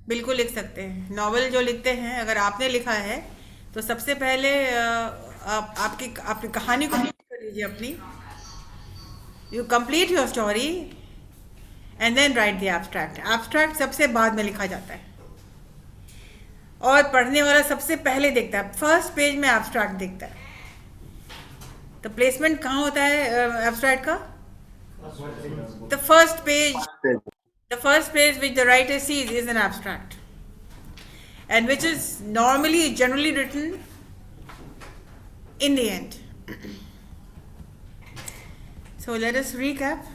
बिल्कुल लिख सकते हैं। नॉवल जो लिखते हैं, अगर आपने लिखा है तो सबसे पहले आप आपकी आपकी कहानी को पूरी कर लीजिए अपनी। You complete your story and then write the abstract. Abstract सबसे बाद में लिखा जाता है और पढ़ने वाला सबसे पहले देखता है, फर्स्ट पेज में एब्स्ट्रैक्ट देखता है। तो प्लेसमेंट कहाँ होता है एब्स्ट्रैक्ट का? The first page. The first page which the writer sees is an abstract, and which is normally generally written in the end. So let us recap.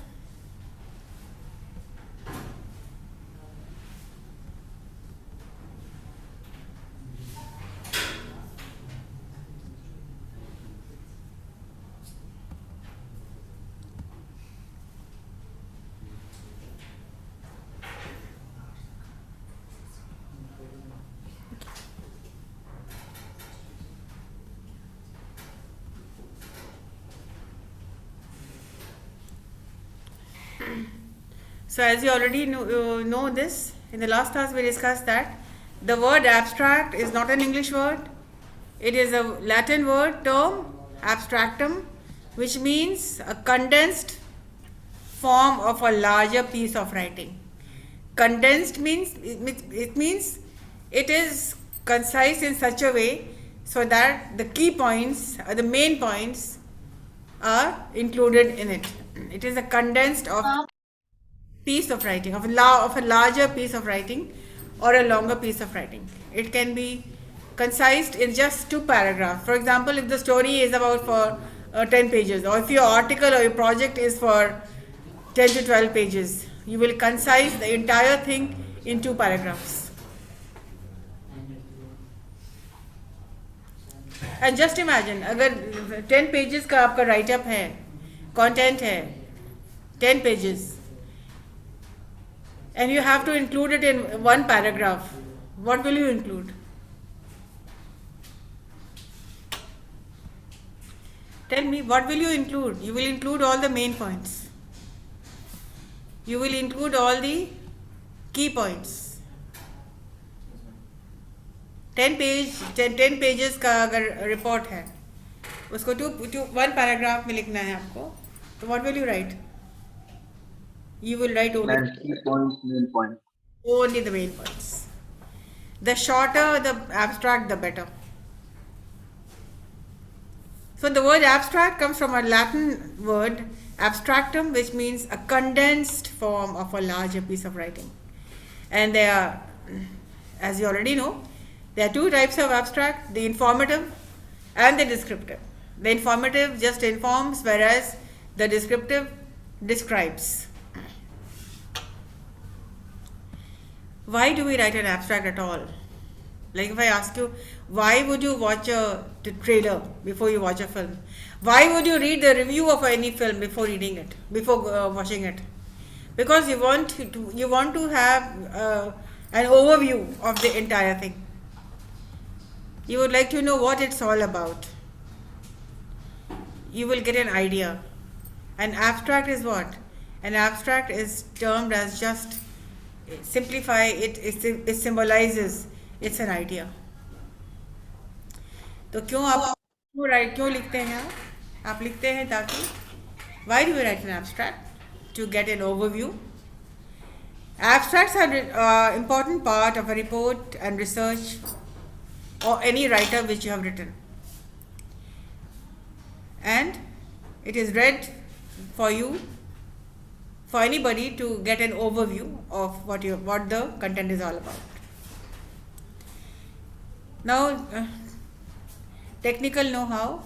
So as you already know this, in the last class we discussed that the word abstract is not an English word. It is a Latin word term, abstractum, which means a condensed form of a larger piece of writing. Condensed means it means it is concise in such a way so that the key points or the main points are included in it. It is a condensed of piece of writing, of a larger piece of writing or a longer piece of writing. It can be concised in just two paragraphs. For example, if the story is about for 10 pages, or if your article or your project is for 10 to 12 pages, you will concise the entire thing in two paragraphs. And just imagine, अगर 10 pages का आपका write up है, content है 10 pages, and you have to include it in one paragraph, what will you include? Tell me, what will you include? You will include all the main points. You will include all the key points. 10 pages का अगर report है, उसको one paragraph में लिखना है आपको, तो what will you write? You will write only Key points, main point. the main points. The shorter the abstract, the better. So the word abstract comes from a Latin word abstractum, which means a condensed form of a larger piece of writing. And there are, as you already know, there are two types of abstract, the informative and the descriptive. The informative just informs, whereas the descriptive describes. Why do we write an abstract at all? Like if I ask you, why would you watch a trailer before you watch a film? Why would you read the review of any film before reading it, before watching it? Because you want to have an overview of the entire thing. You would like to know what it's all about. You will get an idea. An abstract is what? An abstract is termed as just simplify it. It symbolizes. It's an idea. तो क्यों लिखते हैं आप लिखते हैं ताकि why do we write an abstract? To get an overview. Abstracts are important part of a report and research or any writer which you have written, and it is read for you, for anybody to get an overview of what the content is all about. Now, technical know-how.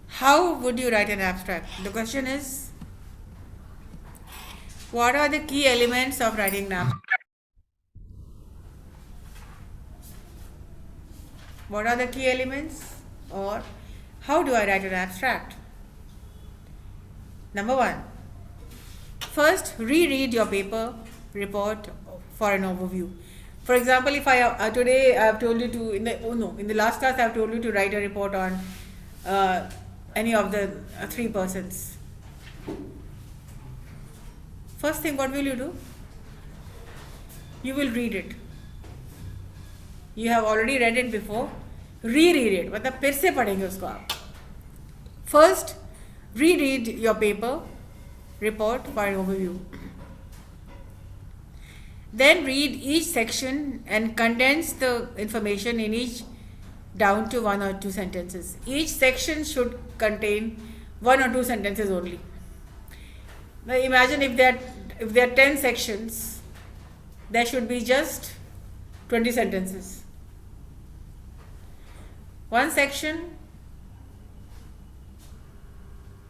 How would you write an abstract? The question is, what are the key elements of writing an abstract? What are the key elements, or how do I write an abstract? Number one, first reread your paper report for an overview. For example, if I today I have told you to in the last class I have told you to write a report on any of the three persons. First thing, what will you do? You will read it. You have already read it before. Reread it. मतलब फिर से पढ़ेंगे उसको आप. First, reread your paper report for an overview. Then read each section and condense the information in each down to 1 or 2 sentences. Each section should contain 1 or 2 sentences only. Now imagine if there are 10 sections, there should be just 20 sentences. One section,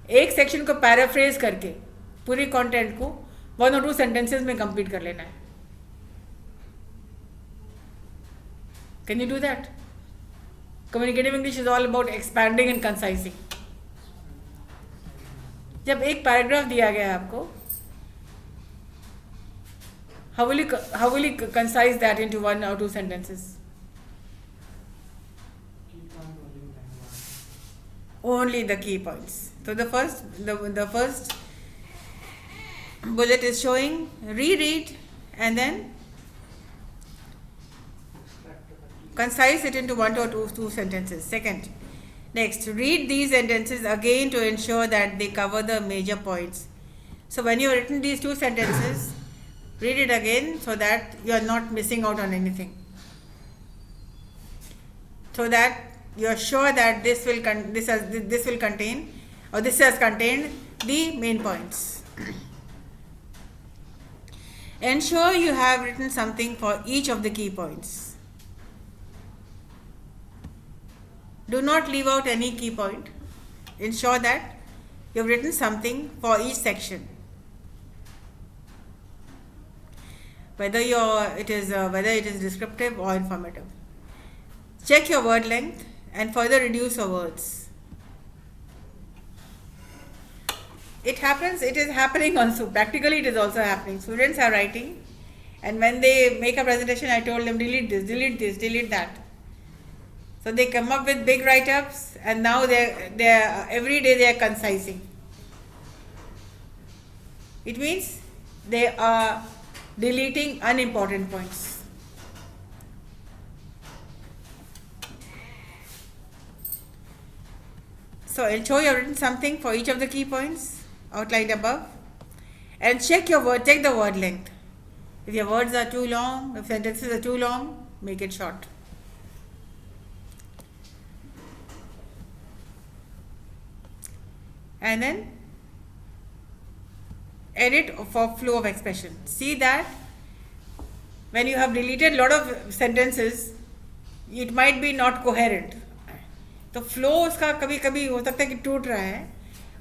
एक section को paraphrase करके पूरी content को 1 or 2 sentences में complete कर लेना है. Can you do that? Communicative English is all about expanding and concising. जब एक पैराग्राफ दिया गया है आपको, how will you concise that into 1 or 2 sentences? Only the key points. So the first bullet is showing reread and then concise it into 1 or 2 sentences. Second, next, read these sentences again to ensure that they cover the major points. So when you have written these 2 sentences, read it again so that you are not missing out on anything. So that you are sure that this has contained the main points. Ensure you have written something for each of the key points. Do not leave out any key point. Ensure that you have written something for each section. Whether it is descriptive or informative. Check your word length and further reduce your words. It is happening also. Practically it is also happening. Students are writing and when they make a presentation, I told them delete this, delete that. So they come up with big write-ups and now they every day they are concising. It means they are deleting unimportant points. So ensure you have written something for each of the key points outlined above and check the word length. If your words are too long, if sentences are too long, make it short. And then edit for flow of expression. See that when you have deleted a lot of sentences, it might be not coherent. तो flow उसका कभी कभी हो सकता है कि टूट रहा है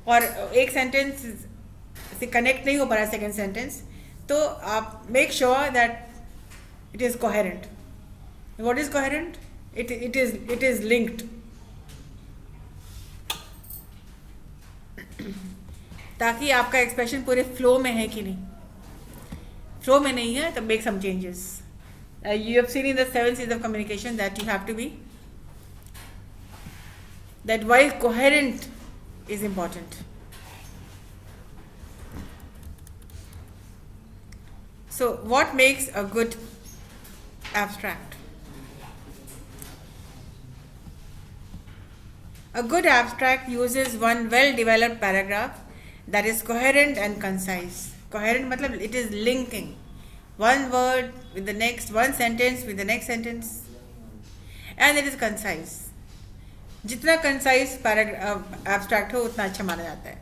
और एक सेंटेंस से कनेक्ट नहीं हो पा रहा है सेकेंड सेंटेंस, तो आप make sure that it is coherent. What is coherent? It is linked. ताकि आपका एक्सप्रेशन पूरे फ्लो में है कि नहीं. फ्लो में नहीं है तो make some changes. You have seen in the 7 C's of communication that you have to be, that while coherent is important. So what makes a good abstract? A good abstract uses one well-developed paragraph that is coherent and concise. Coherent matlab it is linking one word with the next, one sentence with the next sentence, and it is concise. जितना concise abstract हो उतना अच्छा माना जाता है.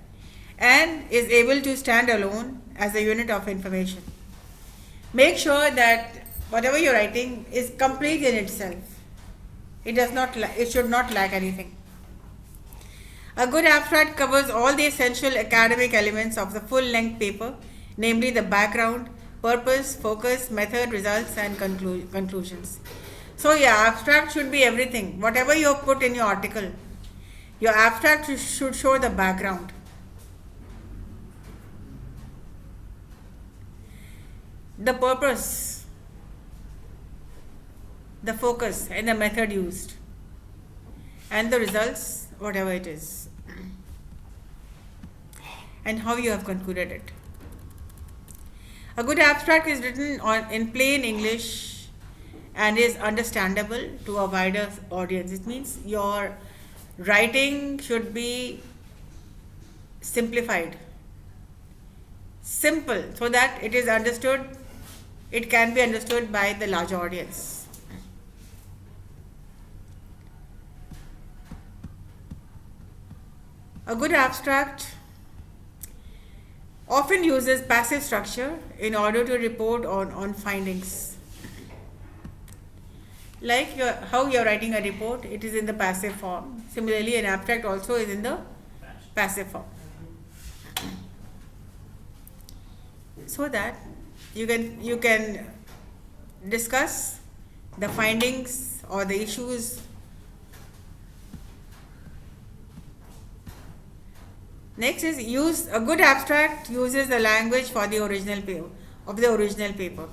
And is able to stand alone as a unit of information. Make sure that whatever your writing is complete in itself. It should not lack anything. A good abstract covers all the essential academic elements of the full-length paper, namely the background, purpose, focus, method, results, and conclusions. So your abstract should be everything. Whatever you have put in your article, your abstract should show the background. The purpose, the focus and the method used, and the results, whatever it is, and how you have concluded it. A good abstract is written in plain English and is understandable to a wider audience. It means your writing should be simplified, simple, so that it is understood, it can be understood by the larger audience. A good abstract often uses passive structure in order to report on findings. Like how you're writing a report, it is in the passive form. Similarly, an abstract also is in the passive form. So that you can discuss the findings or the issues. Next is use a good abstract uses the language for the original paper of the original paper.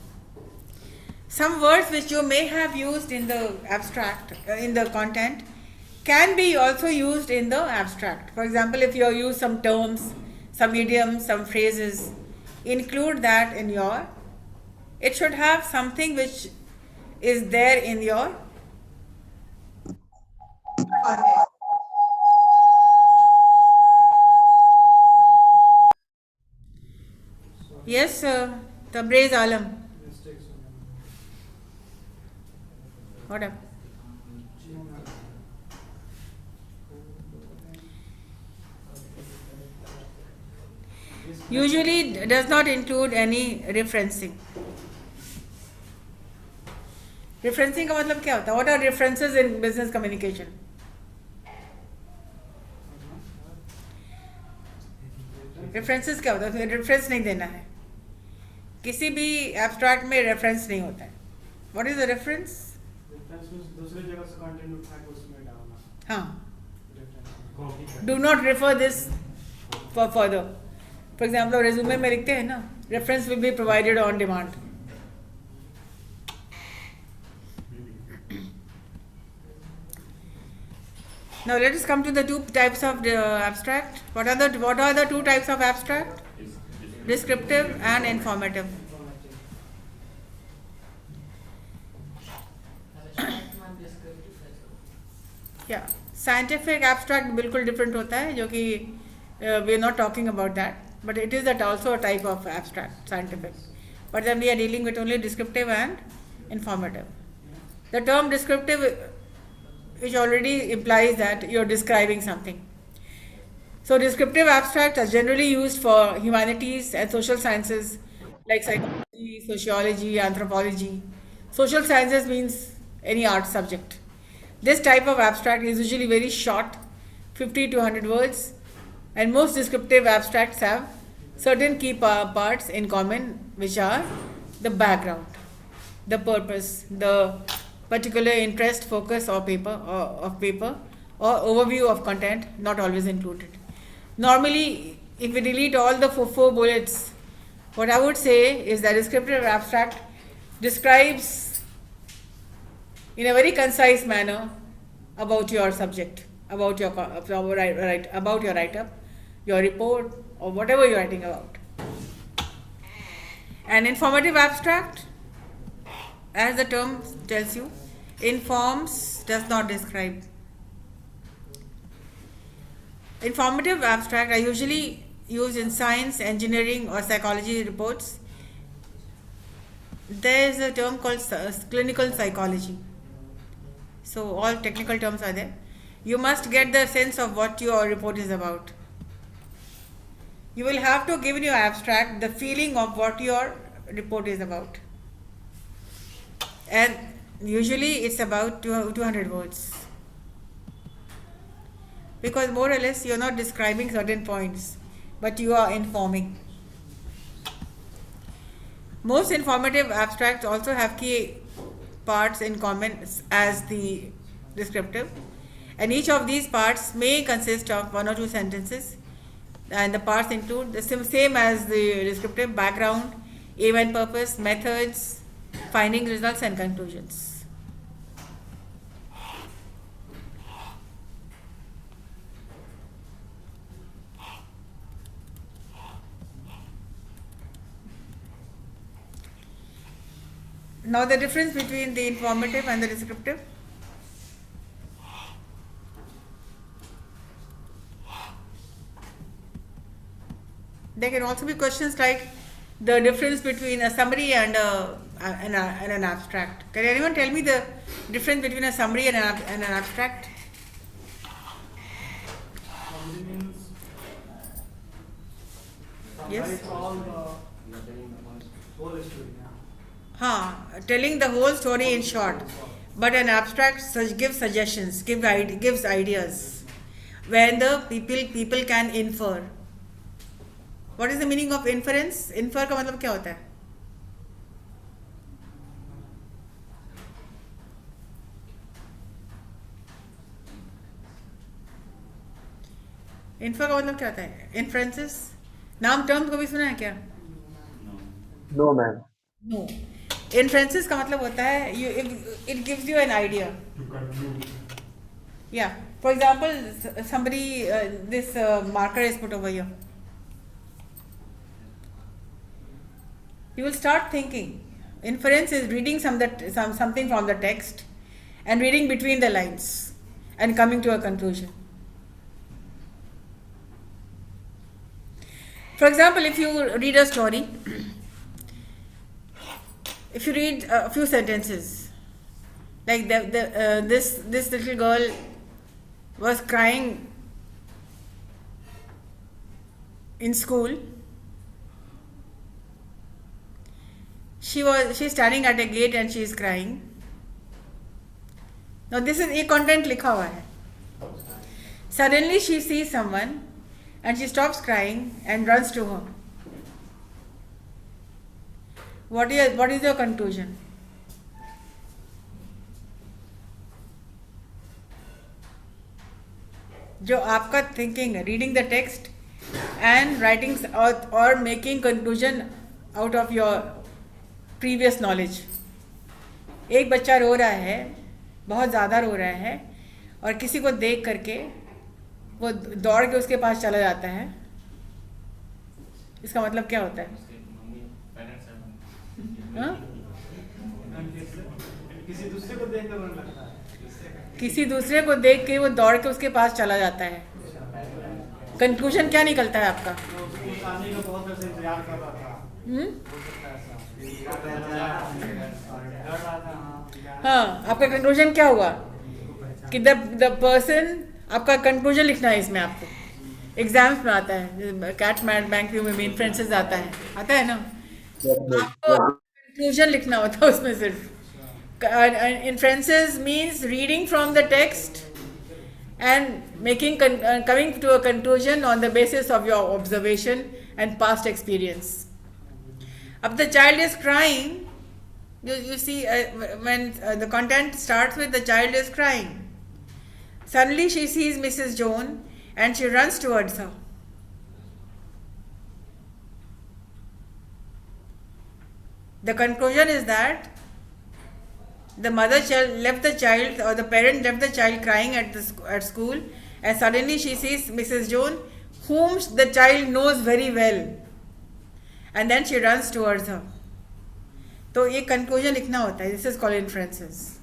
Some words which you may have used in the abstract in the content can be also used in the abstract. For example, if you use some terms, some idioms, some phrases, include that in your. It should have something which is there in your content. Yes, Tabriz Alam. What up? Usually does not include any referencing. Referencing का मतलब क्या होता है? What are references in business communication? References क्या होता है? उसमें reference नहीं देना है. किसी भी abstract में reference नहीं होता है. What is the reference? Reference means दूसरी जगह से content उठा के उसमें डालना. हाँ. Reference. Do not refer this for further. For example, resume में लिखते हैं ना, reference will be provided on demand. Now let us come to the two types of abstract. What are the two types of abstract? Descriptive and informative. Yeah, scientific abstract बिल्कुल different होता है, जो कि we are not talking about that, but it is also a type of abstract, scientific. But then we are dealing with only descriptive and informative. The term descriptive, which already implies that you are describing something. So descriptive abstracts are generally used for humanities and social sciences like psychology, sociology, anthropology. Social sciences means any art subject. This type of abstract is usually very short, 50 to 100 words, and most descriptive abstracts have certain key parts in common, which are the background, the purpose, the particular interest, focus or paper or overview of content, not always included. Normally, if we delete all the four bullets, what I would say is that descriptive abstract describes in a very concise manner about your subject, about your write-up, your report, or whatever you're writing about. An informative abstract, as the term tells you, informs, does not describe. Informative abstract are usually used in science, engineering, or psychology reports. There is a term called clinical psychology. So all technical terms are there. You must get the sense of what your report is about. You will have to give in your abstract the feeling of what your report is about. And usually it's about 200 words. Because more or less you are not describing certain points, but you are informing. Most informative abstracts also have key parts in common as the descriptive, and each of these parts may consist of 1 or 2 sentences, and the parts include the same as the descriptive: background, aim and purpose, methods, findings, results, and conclusions. Now the difference between the informative and the descriptive. There can also be questions like the difference between a summary and an abstract. Can anyone tell me the difference between a summary and an abstract? Summary means Yes. It's all the whole story. Telling the whole story in short. But an abstract gives suggestions, gives ideas, where the people can infer. What is the meaning of inference? Infer का मतलब क्या होता है? Infer का मतलब क्या होता है? इन्फ्रेंसेस नाम टर्म कभी सुना है क्या? No, ma'am. नो. इन्फ्रेंसेस का मतलब होता है it gives you an idea. To conclude. Yeah. For example, somebody this marker is put over here. You will start thinking. Inference is reading something from the text and reading between the lines and coming to a conclusion. For example, if you read a story, if you read a few sentences, like this little girl was crying in school. She's standing at a gate and she is crying. Now this is a content लिखा हुआ है. Suddenly she sees someone and she stops crying and runs to her. What is your conclusion? जो आपका thinking है, reading the text and writing or making conclusion out of your previous knowledge. एक बच्चा रो रहा है, बहुत ज़्यादा रो रहा है और किसी को देख करके वो दौड़ के उसके पास चला जाता है. इसका मतलब क्या होता है? हाँ? किसी दूसरे को देख कर रोने लगता है. किसी दूसरे को देख के वो दौड़ के उसके पास चला जाता है. कंक्लूजन क्या निकलता है आपका? तो उस आदमी का बहुत देर से इंतजार कर रहा था. हो सकता है ऐसा. डर रहा था. हाँ, आपका कंक्लूजन क्या हुआ? कि द पर्सन, आपका कंक्लूजन लिखना है इसमें. आपको एग्जाम्स में आता है, कैट मैट बैंक व्यू में मेन फ्रेंसेस आता है ना. आपको कंक्लूजन लिखना होता है उसमें सिर्फ. Inferences means reading from the text and coming to a conclusion on the basis of your observation and past experience. If the child is crying, you see when the content starts with the child is crying. Suddenly she sees Mrs. Jones and she runs towards her. The conclusion is that the mother left the child, or the parent left the child crying at school, and suddenly she sees Mrs. Jones, whom the child knows very well, and then she runs towards her. तो ये conclusion लिखना होता है. This is called inferences.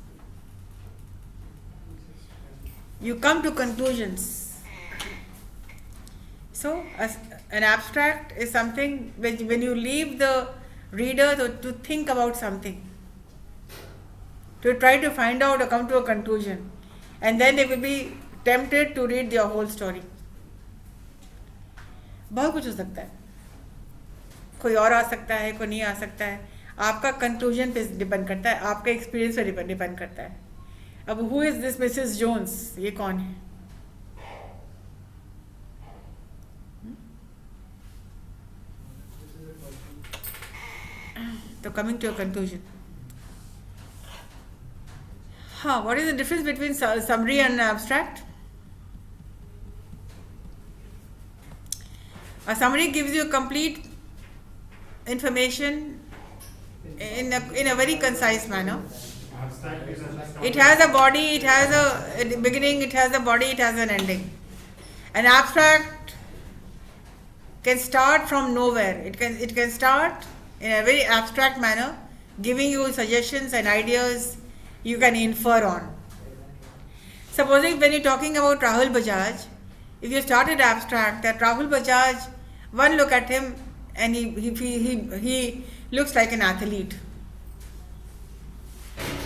You come to conclusions. So an abstract is something when you leave the reader to think about something, to try to find out or come to a conclusion, and then they will be tempted to read their whole story. बहुत कुछ हो सकता है, कोई और आ सकता है, कोई नहीं आ सकता है. आपका कंक्लूजन पे डिपेंड करता है, आपका एक्सपीरियंस पे डिपेंड करता है. अब who is this Mrs Jones, ये कौन है? तो coming to a conclusion. What is the difference between summary and abstract? A summary gives you complete information in a very concise manner. It has a body, it has a beginning, it has a body, it has an ending. An abstract can start from nowhere. It can start in a very abstract manner giving you suggestions and ideas you can infer on. Supposing when you're talking about Rahul Bajaj, if you start an abstract that Rahul Bajaj, one look at him and he looks like an athlete.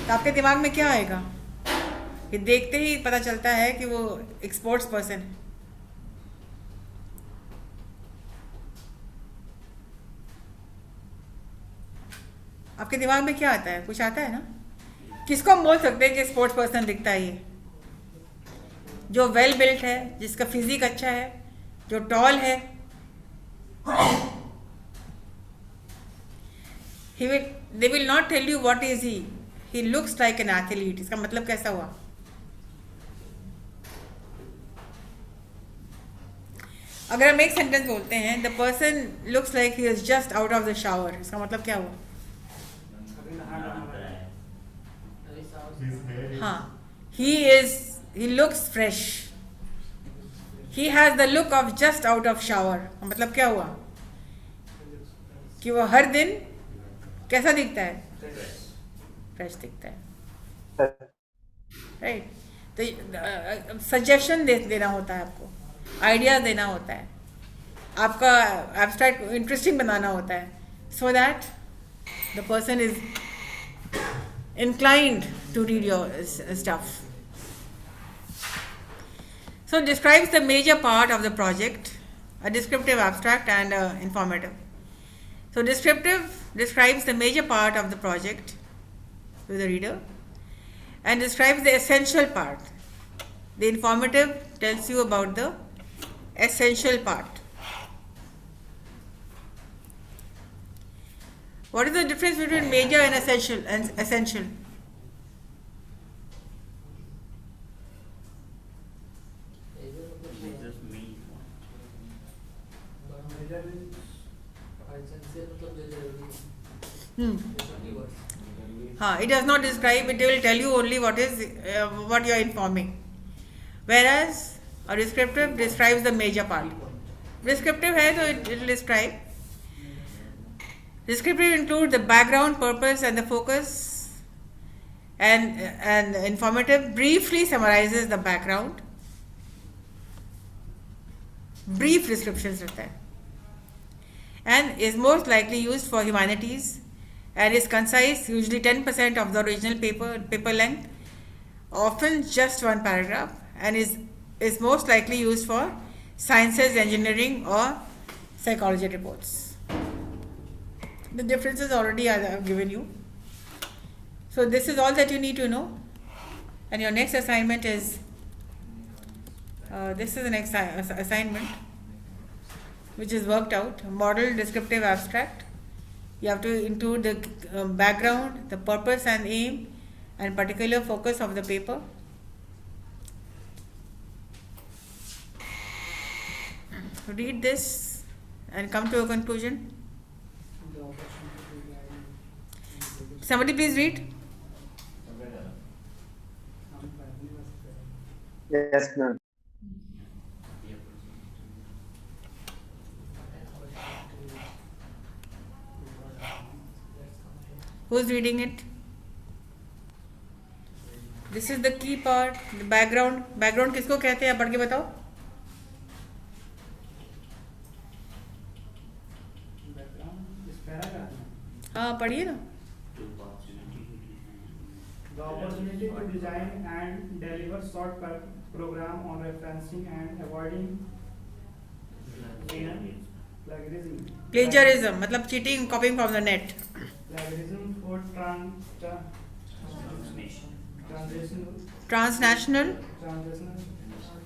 तो आपके दिमाग में क्या आएगा? ये देखते ही पता चलता है कि वो एक स्पोर्ट्स पर्सन है. आपके दिमाग में क्या आता है? कुछ आता है ना? किसको हम बोल सकते हैं कि स्पोर्ट्स पर्सन दिखता है? ये जो वेल बिल्ट है, जिसका फिजिक अच्छा है, जो टॉल है, they will not tell you what is he. He looks like an athlete. इसका मतलब कैसा हुआ? अगर हम एक सेंटेंस बोलते हैं, the person looks like he is just out of the shower. इसका मतलब क्या हुआ? हाँ, he looks fresh. He has the look of just out of shower. मतलब क्या हुआ? कि वो हर दिन कैसा दिखता है? फ्रेश दिखता है. राइट. तो सजेशन देना होता है आपको, आइडियाज देना होता है, आपका एब्स्ट्रैक्ट इंटरेस्टिंग बनाना होता है, so that the person is inclined to read your stuff. So describes the major part of the project, a descriptive, abstract and informative. So descriptive describes the major part of the project to the reader and describes the essential part. The informative tells you about the essential part. What is the difference between major and essential? It does not describe, it will tell you only what you are informing. Whereas a descriptive describes the major part. Descriptive है तो it will describe. Descriptive includes the background, purpose and the focus, and informative briefly summarizes the background. Brief descriptions रहता है. And is most likely used for humanities and is concise, usually 10% of the original paper length, often just one paragraph, and is most likely used for sciences, engineering or psychology reports. The differences already I have given you. So this is all that you need to know. And your next assignment is, this is the next assignment which is worked out, model, descriptive, abstract. You have to include the background, the purpose and aim and particular focus of the paper. Read this and come to a conclusion. Somebody please read. Yes, ma'am. Who's reading it? This is the key part, the background. Background किसको कहते हैं? पढ़ के बताओ. हाँ पढ़िए ना. The opportunity to design and deliver short program on referencing and avoiding plagiarism. Plagiarism मतलब cheating, copying from the net. Plagiarism for Transnational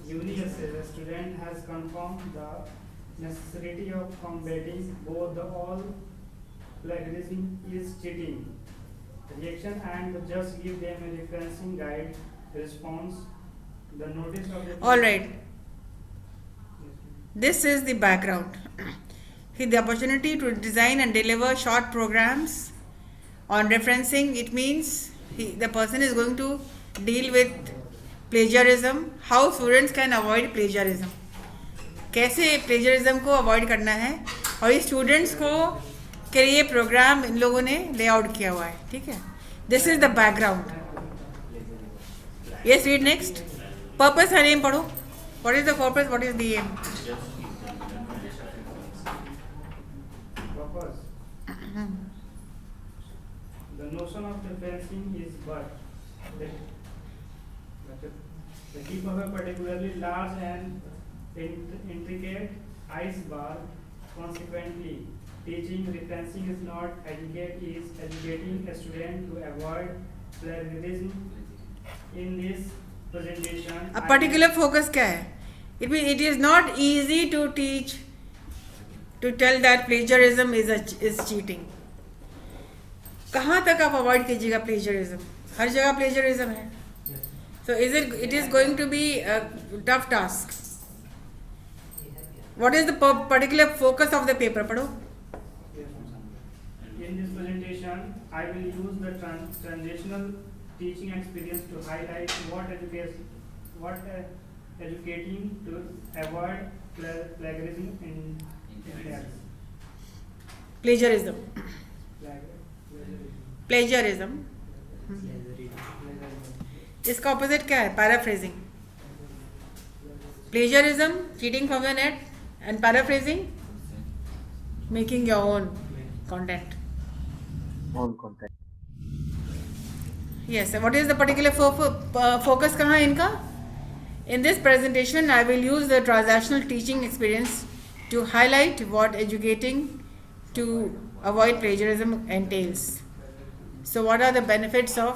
UniSA. The student has confirmed the necessity of combating both the all plagiarism is cheating reaction and just give them a referencing guide response. The notice of the all right. This is the background. The opportunity to design and deliver short programs on referencing. It means the person is going to deal with plagiarism. How students can avoid plagiarism. कैसे plagiarism को avoid करना है और students को कि ये programme इन लोगों ने लेआउट किया हुआ है, ठीक है. This is the background. Yes, read next. Purpose and aim पढ़ो. What is the purpose, what is the aim? Purpose. The notion of referencing is the keep of a particularly large and intricate ice bar. Consequently, teaching referencing is not educating a student to avoid plagiarism. In this presentation, अब particular focus क्या है? It is not easy to teach, to tell that plagiarism is cheating. कहाँ तक आप avoid कीजिएगा plagiarism? हर जगह plagiarism है. So it is going to be a tough task. What is the particular focus of the paper? पढ़ो. In this presentation, I will use the transitional teaching experience to highlight what educating to avoid plagiarism in class. Plagiarism. Plagiarism. इसका opposite क्या है? Paraphrasing. Plagiarism, cheating from the net, and paraphrasing, making your own content. On contact. Yes, what is the particular focus कहाँ है इनका? In this presentation, I will use the transactional teaching experience to highlight what educating to avoid plagiarism entails. So, what are the benefits of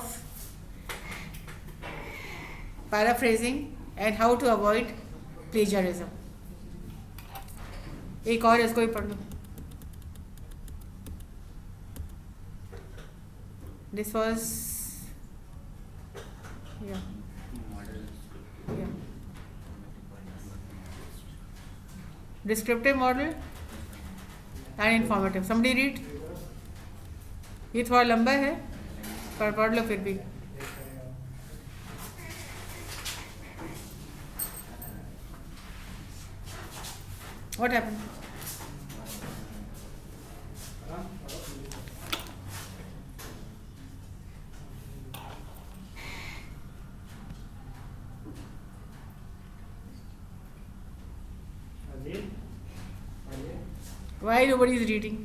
paraphrasing and how to avoid plagiarism? एक और इसको भी पढ़ लो. This was yeah. Descriptive model and informative. Somebody read. ये थोड़ा लंबा है पर पढ़ लो फिर भी. What happened? Why nobody is reading?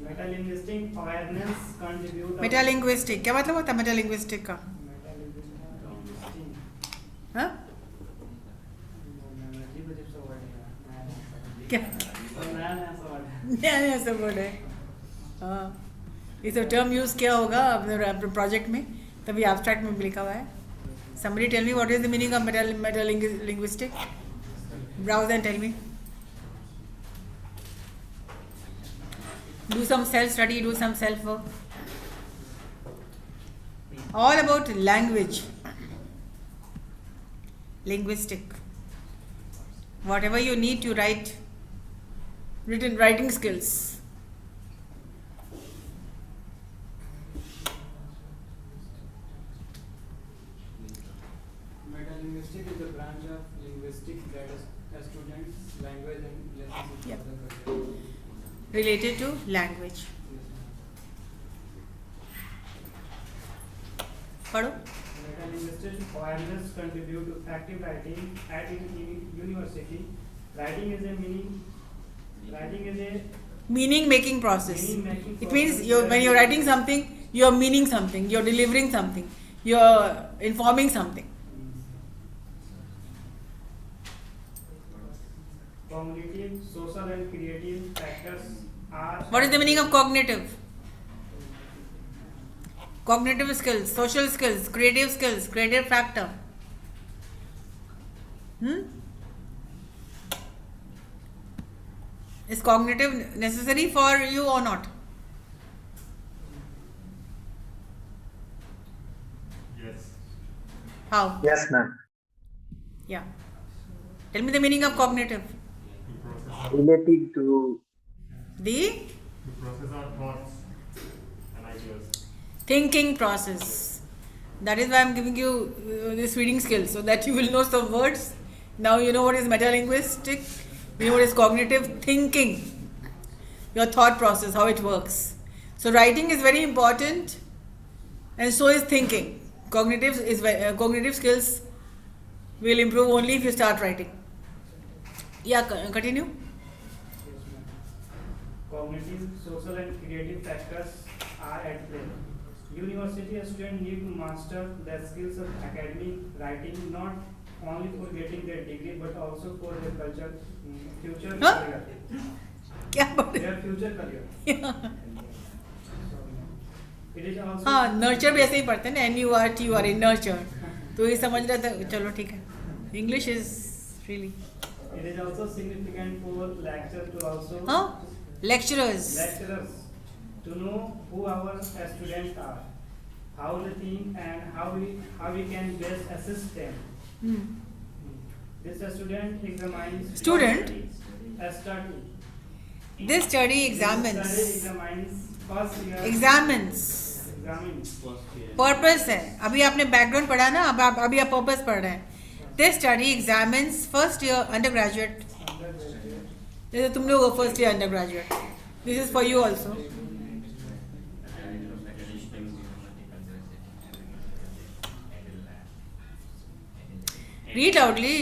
Metalinguistic awareness contribute. Metalinguistic क्या मतलब होता है metalinguistic का? हाँ? क्या? नया सब वर्ड है. हाँ, ये तो टर्म यूज किया होगा अपने प्रोजेक्ट में, तभी एब्स्ट्रैक्ट में भी लिखा हुआ है. Somebody tell me what is the meaning of metalinguistic? Browse and tell me. Do some self study, do some self work. All about language, linguistic. Whatever you need to write, writing skills. Metalinguistic is a branch of linguistics that students language and relationship Yep. with other cultures. Related to language. पढ़ो. Metalinguistic awareness contribute to effective writing at university. Writing is a Meaning making process. Meaning-making It means process. when you're writing something, you're meaning something, you're delivering something, you're informing something. cognitive, social and creative factors are. What is the meaning of cognitive? Cognitive skills, social skills, creative factor. Is cognitive necessary for you or not? Yes. How? Yes, ma'am. Yeah. Tell me the meaning of cognitive. Relating to The To process our thoughts and ideas. thinking process. That is why I'm giving you this reading skill, so that you will know some words. Now you know what is metalinguistic, you know what is cognitive thinking, your thought process, how it works. So writing is very important, and so is thinking. Cognitive skills will improve only if you start writing. Yeah, continue. Yes, ma'am. Cognitive, social, and creative factors are at play. University students need to master the skills of academic writing not only for getting their degree but also for their future Huh? career. क्या बोल रहे Their future career. हो? It is also हाँ, nurture भी ऐसे ही पढ़ते हैं ना, NURTUR इन नर्चर, तो ये समझ रहा था. चलो ठीक है, English is really it is also significant for lecturers to also हाँ, lecturers. to know who our students are, how they think, and how we can best assist them. Hmm. This student examines Student? study. This study This examines. study examines first year Examines. examines purpose है. अभी आपने background पढ़ा ना, अभी आप purpose पढ़ रहे हैं. This study examines first year undergraduate. undergraduate. जैसे तुम लोग first year undergraduate. This is for you also. Read आउटली.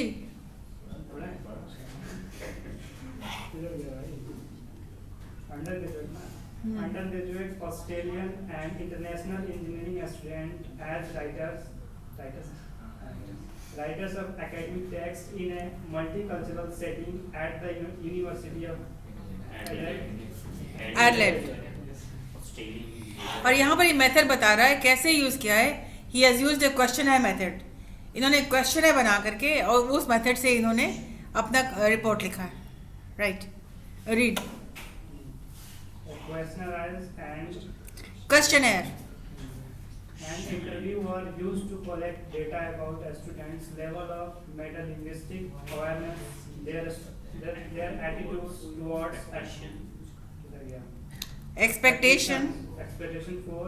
Undergraduate, na? Undergraduate Australian and international engineering student as writers of academic text in a multicultural setting at the University of Adelaide. और यहाँ पर ये method बता रहा है कैसे use किया है. He has used a questionnaire method. इन्होंने क्वेश्चनर बना करके और उस मेथड से इन्होंने अपना रिपोर्ट लिखा है. Right, read. questionnaires and questionnaire. interview were used to collect data about a student's level of metalinguistic awareness, their attitudes towards action. Expectation. Expectation for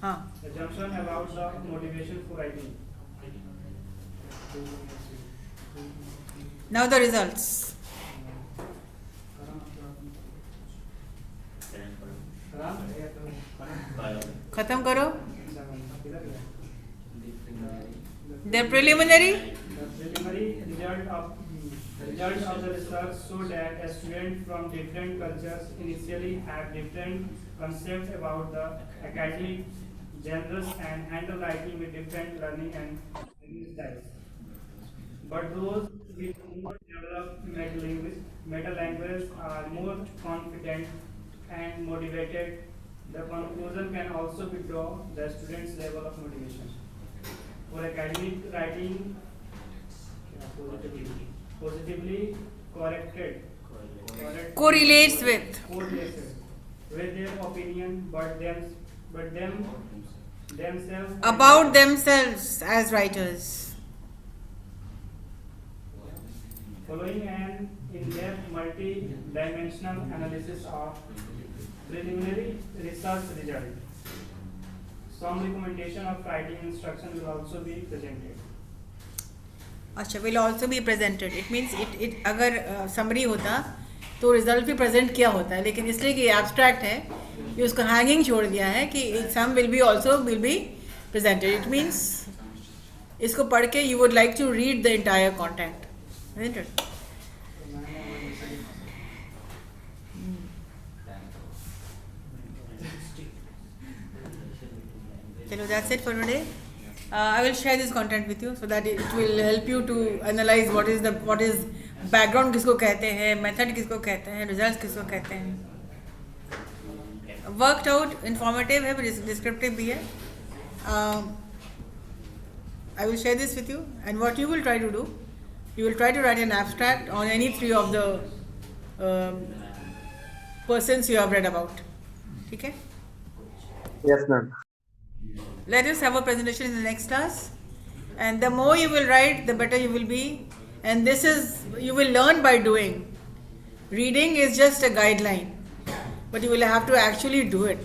हाँ, assumption about the motivation for writing. Now the results. खत्म करो. The preliminary. The preliminary result of the research show that a student from different cultures initially have different concepts about the academic genres and handle writing with different learning and reading styles. But those with more developed meta-language are more confident and motivated. The conclusion can also be drawn the student's level of motivation. For academic writing, positively corrected Correlates with. with their opinion, but themselves About themselves as writers. Following an in-depth multi-dimensional analysis of preliminary research result, some recommendation of writing instruction will also be presented. अच्छा, will also be presented. It means it अगर summary होता तो result भी present किया होता है, लेकिन इसलिए कि एब्स्ट्रैक्ट है कि उसको हैंगिंग छोड़ दिया है कि some will be also will be presented. It means इसको पढ़ के you would like to read the entire content. चलो, that's it for today. I will share this content with you so that it will help you to analyze what is background किसको कहते हैं, method किसको कहते हैं, results किसको कहते हैं. Worked out, informative है, descriptive भी है. I will share this with you, and what you will try to do, you will try to write an abstract on any three of the persons you have read about. ठीक है? Yes, ma'am. Let us have a presentation in the next class, and the more you will write, the better you will be. And this is, you will learn by doing. Reading is just a guideline. but you will have to actually do it.